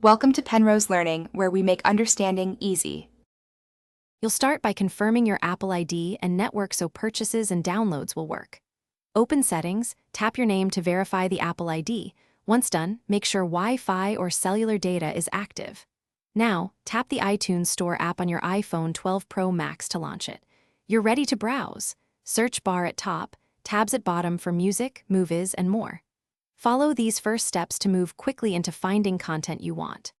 Welcome to Penrose Learning, where we make understanding easy. You'll start by confirming your Apple ID and network so purchases and downloads will work. Open Settings, tap your name to verify the Apple ID. Once done, make sure Wi-Fi or cellular data is active. Now, tap the iTunes Store app on your iPhone 12 Pro Max to launch it. You're ready to browse. Search bar at top, tabs at bottom for music, movies, and more. Follow these first steps to move quickly into finding content you want.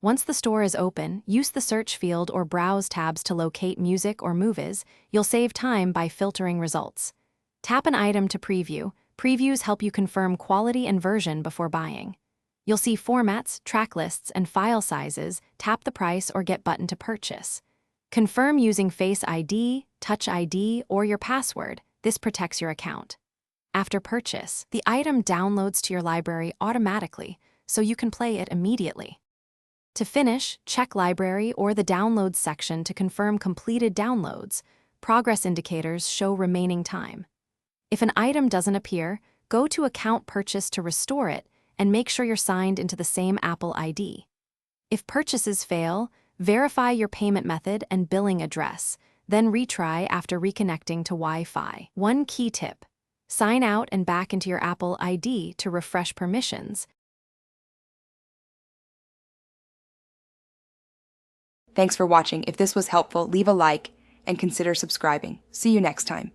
Once the store is open, use the search field or browse tabs to locate music or movies. You'll save time by filtering results. Tap an item to preview. Previews help you confirm quality and version before buying. You'll see formats, track lists, and file sizes. Tap the price or get button to purchase. Confirm using Face ID, Touch ID, or your password. This protects your account. After purchase, the item downloads to your library automatically, so you can play it immediately. To finish, check Library or the Downloads section to confirm completed downloads. Progress indicators show remaining time. If an item doesn't appear, go to Account Purchase to restore it and make sure you're signed into the same Apple ID. If purchases fail, verify your payment method and billing address, then retry after reconnecting to Wi-Fi. One key tip: sign out and back into your Apple ID to refresh permissions. Thanks for watching. If this was helpful, leave a like and consider subscribing. See you next time.